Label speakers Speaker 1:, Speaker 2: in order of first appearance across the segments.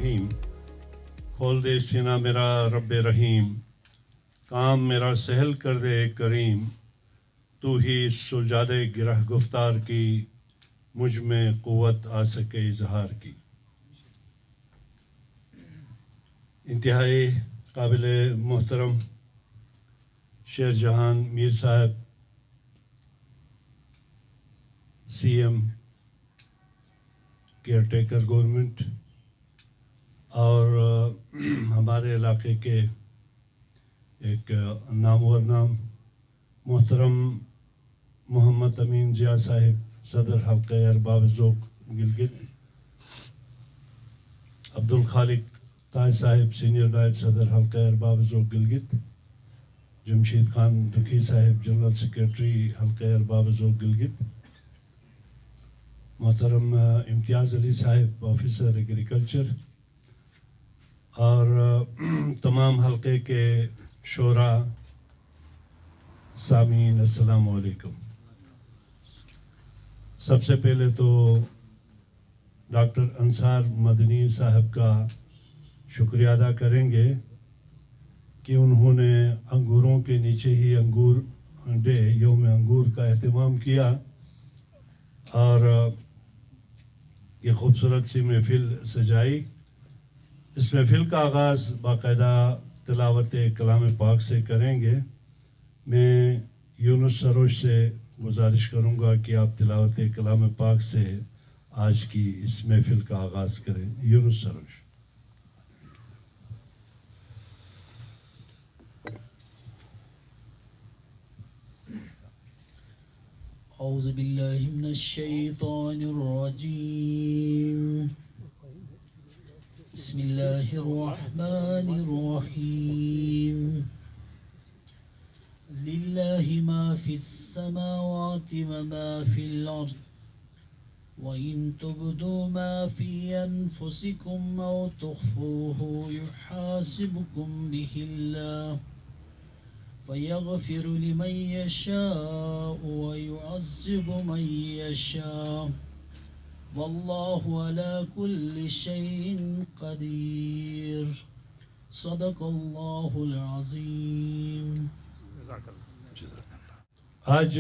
Speaker 1: رحیم کھول دے سینہ میرا رب رحیم کام میرا سہل کر دے کریم تو ہی سلجھا دے گرہ گفتار کی مجھ میں قوت آ سکے اظہار کی۔ انتہائی قابل محترم شیر جہان میر صاحب C M caretaker government اور ہمارے علاقے کے ایک نامور نام محترم محمد امین ضیاء صاحب صدر حلقہ ارباب ذوق گلگت، عبدالخالق تاج صاحب سینئر نائب صدر حلقہ ارباب ذوق گلگت، جمشید خان دکھی صاحب جنرل سیکریٹری حلقہ ارباب ذوق گلگت، محترم امتیاز علی صاحب آفیسر ایگریکلچر اور تمام حلقے کے شعراء سامعین السلام علیکم۔ سب سے پہلے تو ڈاکٹر انصار مدنی صاحب کا شکریہ ادا کریں گے کہ انہوں نے انگوروں کے نیچے ہی انگور ڈے یوم انگور کا اہتمام کیا اور یہ خوبصورت سی محفل سجائی۔ اس محفل کا آغاز باقاعدہ تلاوت کلام پاک سے کریں گے۔ میں یونس سروش سے گزارش کروں گا کہ آپ تلاوت کلام پاک سے آج کی اس محفل کا آغاز کریں۔ یونس سروش۔
Speaker 2: اعوذ باللہ من الشیطان الرجیم بسم اللہ الرحمن الرحیم للہ ما فی السماوات وما فی الارض وَإِن تُبْدُوا مَا فِي أَنفُسِكُمْ أَوْ تُخْفُوهُ يُحَاسِبْكُم بِهِ اللَّهُ فَيَغْفِرُ لِمَن يَشَاءُ وَيُعَذِّبُ مَن يَشَاءُ وَاللَّهُ عَلَى كُلِّ شَيْءٍ قَدِيرٌ صدق اللہ العظیم۔
Speaker 1: آج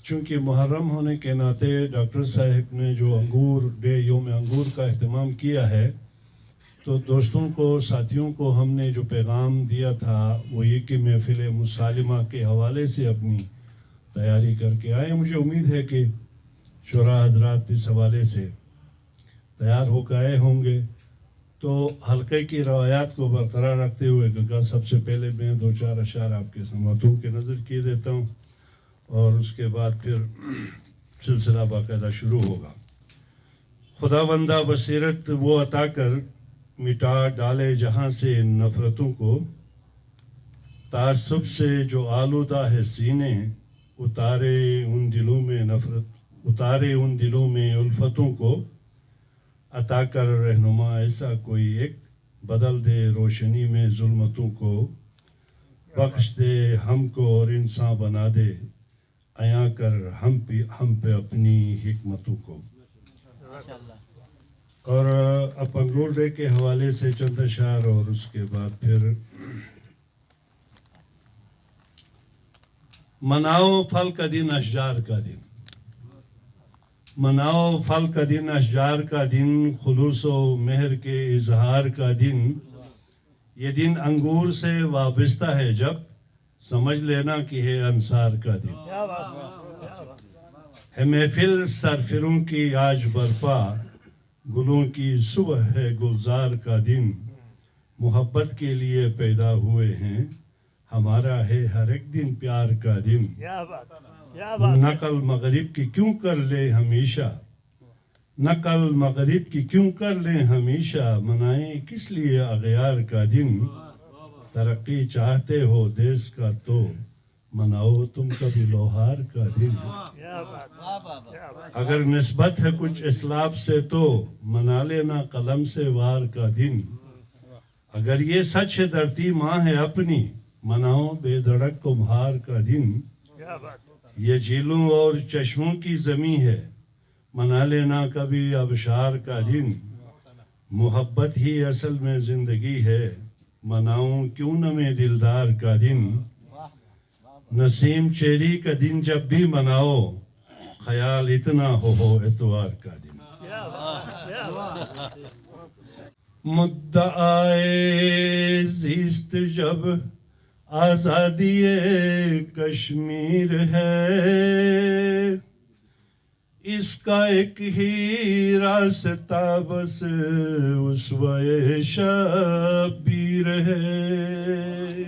Speaker 1: چونکہ محرم ہونے کے ناطے ڈاکٹر صاحب نے جو انگور ڈے یوم انگور کا اہتمام کیا ہے تو دوستوں کو ساتھیوں کو ہم نے جو پیغام دیا تھا وہ یہ کہ محفل مسالمہ کے حوالے سے اپنی تیاری کر کے آئے۔ مجھے امید ہے کہ شعراء حضرات اس حوالے سے تیار ہو کے آئے ہوں گے، تو حلقے کی روایات کو برقرار رکھتے ہوئے گگا سب سے پہلے میں دو چار اشعار آپ کے سماعتوں کے نظر کیے دیتا ہوں اور اس کے بعد پھر سلسلہ باقاعدہ شروع ہوگا۔ خداوندہ بصیرت وہ عطا کر مٹا ڈالے جہاں سے نفرتوں کو، تعصب سے جو آلودہ ہے سینے، اتارے ان دلوں میں الفتوں کو، عطا کر رہنما ایسا کوئی ایک، بدل دے روشنی میں ظلمتوں کو، بخش دے ہم کو اور انسان بنا دے، عیاں کر ہم پہ اپنی حکمتوں کو۔ اور اب انگور ڈے کے حوالے سے چند اشعار اور اس کے بعد پھر مناؤ پھل کا دن اشجار کا دن، مناؤ پھل کا دن اشجار کا دن، خلوص و مہر کے اظہار کا دن، یہ دن انگور سے وابستہ ہے جب، سمجھ لینا کہ ہے انصار کا دن۔ ہے محفل سرفروں کی آج برپا، گلوں کی صبح ہے گلزار کا دن، محبت کے لیے پیدا ہوئے ہیں، ہمارا ہے ہر ایک دن پیار کا دن، نقل مغرب کی کیوں کر لے ہمیشہ، نقل مغرب کی کیوں کر لیں ہمیشہ، منائیں کس لیے اغیار کا دن، ترقی چاہتے ہو دیس کا تو، مناؤ تم کبھی لوہار کا دن، اگر نسبت ہے کچھ اسلاف سے تو، منا لینا قلم سے وار کا دن، اگر یہ سچ ہے دھرتی ماں ہے اپنی، مناؤ بے دھڑک کمہار کا دن، یہ جھیلوں اور چشموں کی زمیں ہے، منا لینا کبھی ابشار کا دن، محبت ہی اصل میں زندگی ہے، مناؤں کیوں نہ میں دلدار کا دن، نسیم چیری کا دن جب بھی مناؤ، خیال اتنا ہو اتوار کا دن۔ مدعائے زیست جب آزادی کشمیر ہے، اس کا ایک ہی راستہ بس اسوہ شبیر ہے۔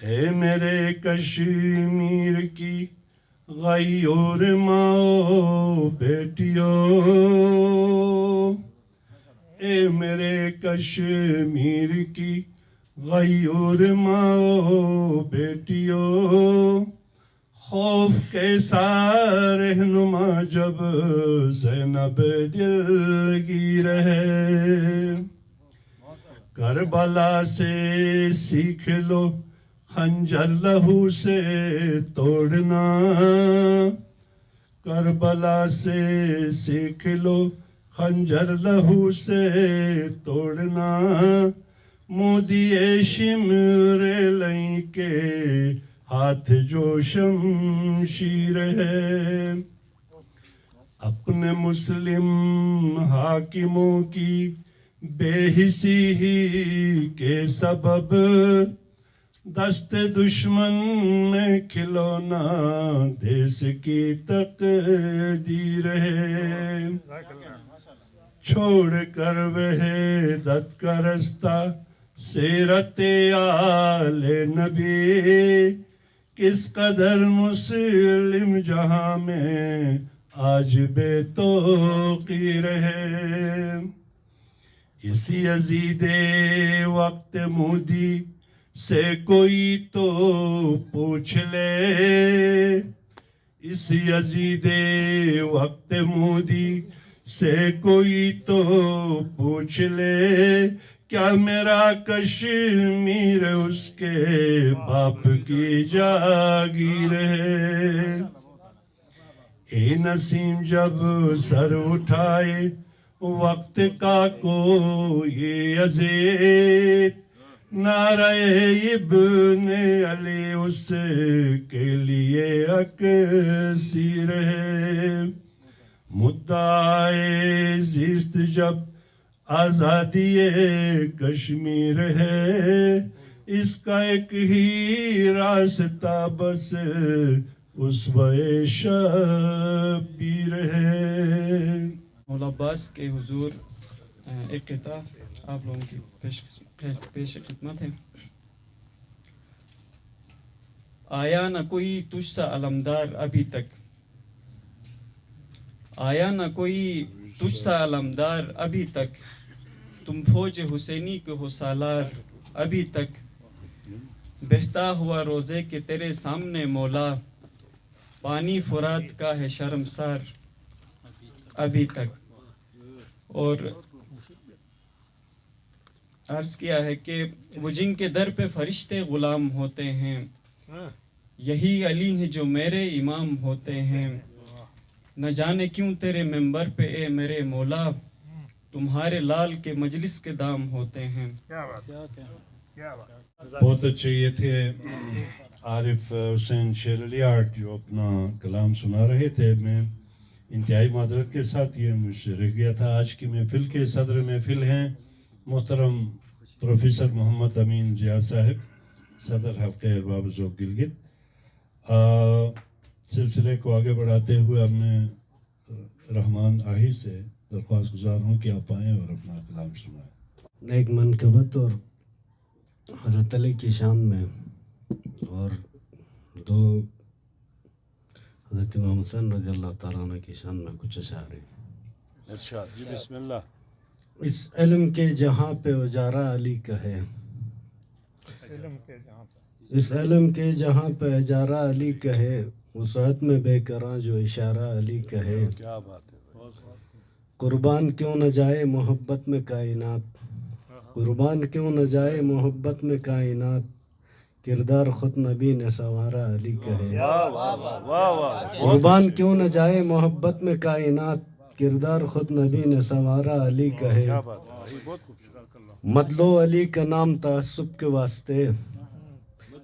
Speaker 1: اے میرے کشمیر کی غیور ماں بیٹیوں، اے میرے کشمیر کی غیور ماں بیٹیوں، خوف کیسا رہنما جب زینب دلگیر ہے۔ کربلا سے سیکھ لو خنجر لہو سے توڑنا، کربلا سے سیکھ لو خنجر لہو سے توڑنا، مودی شمر لیں کے ہاتھ جو شمشیر ہے۔ اپنے مسلم حاکموں کی بے حسی ہی کے سبب، دست دشمن میں کھلونا دیس کی تقدیر ہے۔ چھوڑ کر وحدت کا رستہ سیرت آل نبی، کس قدر مسلم جہاں میں آج بے توقیر ہے۔ اسی یزید وقت مودی سے کوئی تو پوچھ لے، اسی یزید وقت مودی سے کوئی تو پوچھ لے، کیا میرا کشمیر اس کے باپ کی جاگیر ہے۔ اے نسیم جب سر اٹھائے وقت کا کوئی عزیز، نعرہ ابن علی اس کے لیے اکسیر ہے۔ مدعائے زیست جب آزادی کشمیر ہے، اس کا ایک ہی راستہ بس اسوہ شبیر ہے۔
Speaker 3: مولا عباس کے حضور ایک قطعہ آپ لوگوں کی پیش خدمت ہے۔ آیا نہ کوئی تجھ سا علمدار ابھی تک، آیا نہ کوئی تجھ سا علمدار ابھی تک، تم فوج حسینی کے ہو سالار ابھی تک، بہتا ہوا روزے کے تیرے سامنے مولا، پانی فرات کا ہے شرمسار ابھی تک۔ اور عرض کیا ہے کہ وہ جن کے در پہ فرشتے غلام ہوتے ہیں، یہی علی ہیں جو میرے امام ہوتے ہیں، نہ جانے کیوں تیرے ممبر پہ اے میرے مولا، تمہارے لال کے مجلس کے دام ہوتے ہیں۔
Speaker 1: بہت اچھے یہ تھے عارف حسین شیر علی آرٹ جو اپنا کلام سنا رہے تھے۔ میں انتہائی معذرت کے ساتھ یہ مجھ سے رہ گیا تھا۔ آج کی محفل کے صدر محفل ہیں محترم پروفیسر محمد امین زیاد صاحب، صدر حلقہ ارباب ذوق گلگت۔ سلسلے کو آگے بڑھاتے ہوئے اب میں رحمان آہی سے درخواست گزار ہوں کہ آپ آئیں اور اپنا کلام سنائیں۔
Speaker 4: ایک منقبت اور حضرت علی کی شان میں، اور دو حضرت امام حسین رضی اللہ تعالیٰ عنہ کی شان میں کچھ اشعار ہیں۔
Speaker 1: ارشاد جی، بسم اللہ۔
Speaker 4: اس علم کے جہاں پہ اجارہ علی کا ہے، اس علم کے جہاں پہ اجارہ علی کا ہے، وسعت میں بے کراں جو اشارہ علی کا ہے،
Speaker 1: کیا بات ہے۔
Speaker 4: قربان کیوں نہ جائے محبت میں کائنات، قربان کیوں نہ جائے محبت میں کائنات، کردار خود نبی نے سنوارا علی کا ہے۔ قربان کیوں نہ جائے محبت میں کائنات، کردار خود نبی نے سنوارا علی کا ہے مدلو علی کا نام تعصب کے واسطے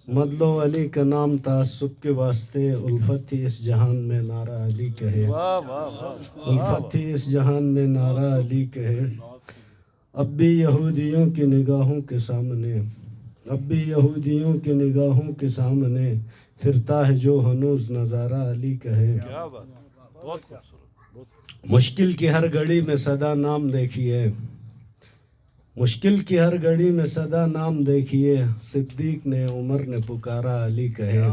Speaker 4: مدلو علی کا نام تعصب کے واسطے الفت ہی اس جہان میں نعرہ علی کہے الفت ہی اس جہان میں نعرہ علی کہے اب بھی یہودیوں کی نگاہوں کے سامنے اب بھی یہودیوں کی نگاہوں کے سامنے پھرتا ہے جو ہنوز نظارہ علی کہے مشکل کی ہر گھڑی میں صدا نام دیکھیے مشکل کی ہر گھڑی میں صدا نام دیکھیے صدیق نے عمر نے پکارا علی کہے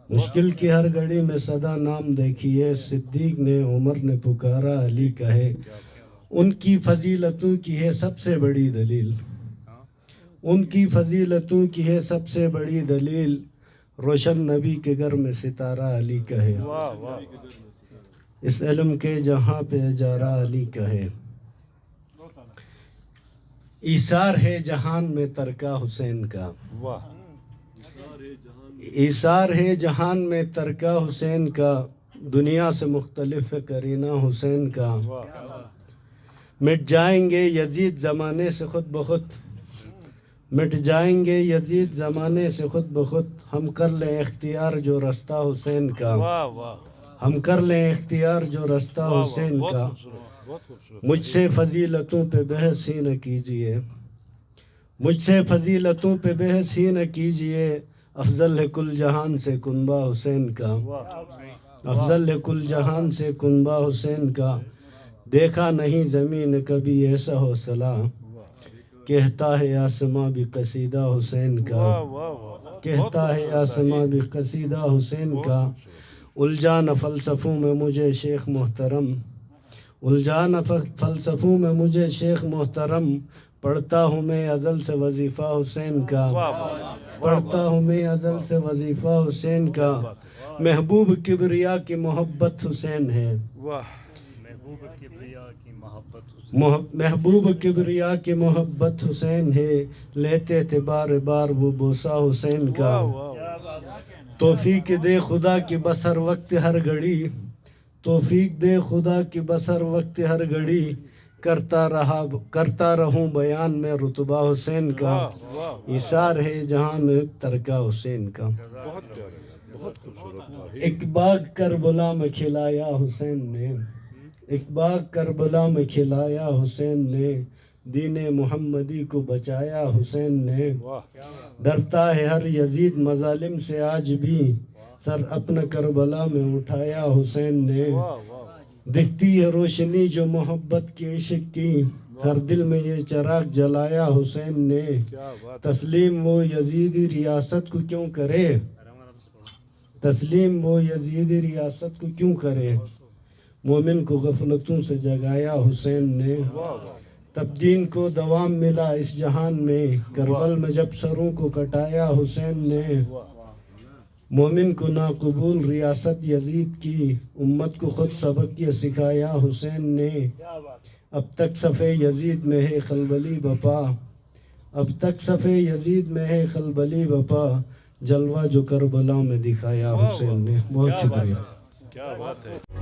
Speaker 4: مشکل کی ہر گھڑی میں صدا نام دیکھیے صدیق نے عمر نے پکارا علی کہے ان کی فضیلتوں کی ہے سب سے بڑی دلیل ان کی فضیلتوں کی ہے سب سے بڑی دلیل روشن نبی کے گھر میں ستارہ علی کہے اس علم کے جہاں پہ اجارہ علی کہے ایثار ہے جہان میں ترکہ حسین کا ایثار ہے جہان میں ترکہ حسین کا دنیا سے مختلف ہے کرینہ حسین کا مٹ جائیں گے یزید زمانے سے خود بخود مٹ جائیں گے یزید زمانے سے خود بخود ہم کر لیں اختیار جو رستہ حسین کا ہم کر لیں اختیار جو رستہ حسین کا مجھ سے فضیلتوں پہ بحث ہی نہ کیجئے مجھ سے فضیلتوں پہ بحث ہی نہ کیجئے افضل ہے کل جہان سے کنبہ حسین کا افضل ہے کل جہان سے کنبہ حسین کا دیکھا نہیں زمین کبھی ایسا حوصلہ کہتا ہے آسماں بھی قصیدہ حسین کا کہتا ہے آسماں بھی قصیدہ حسین کا الجھانا فلسفوں میں مجھے شیخ محترم الجھانا فلسفوں میں مجھے شیخ محترم پڑھتا ہوں میں ازل سے وظیفہ حسین کا پڑھتا ہوں میں ازل سے وظیفہ حسین کا محبوب کبریا کی محبت حسین ہے محبوب کبریا کی محبت حسین ہے لیتے تھے بار بار وہ بوسہ حسین کا توفیق دے خدا کی بس ہر وقت ہر گھڑی توفیق دے خدا کی بس ہر وقت ہر گھڑی کرتا رہوں بیان میں رتبہ حسین کا ایثار ہے جہاں میں ترکہ حسین کا ایک باغ کربلا میں کھلایا حسین نے ایک باغ کربلا میں کھلایا حسین نے دین محمدی کو بچایا حسین نے ڈرتا ہے ہر یزید مظالم سے آج بھی سر اپنا کربلا میں اٹھایا حسین نے دکھتی ہے روشنی جو محبت کے عشق کی ہر دل میں یہ چراغ جلایا حسین نے تسلیم وہ یزیدی ریاست کو کیوں کرے تسلیم وہ یزیدی ریاست کو کیوں کرے مومن کو غفلتوں سے جگایا حسین نے تب دین کو دوام ملا اس جہان میں کربل میں جب سروں کو کٹایا حسین نے مومن کو ناقبول ریاست یزید کی امت کو خود سبق یہ سکھایا حسین نے اب تک صفِ یزید میں ہے خلبلی بپا اب تک صفِ یزید میں ہے خلبلی بپا جلوہ جو کربلا میں دکھایا حسین نے بہت شکریہ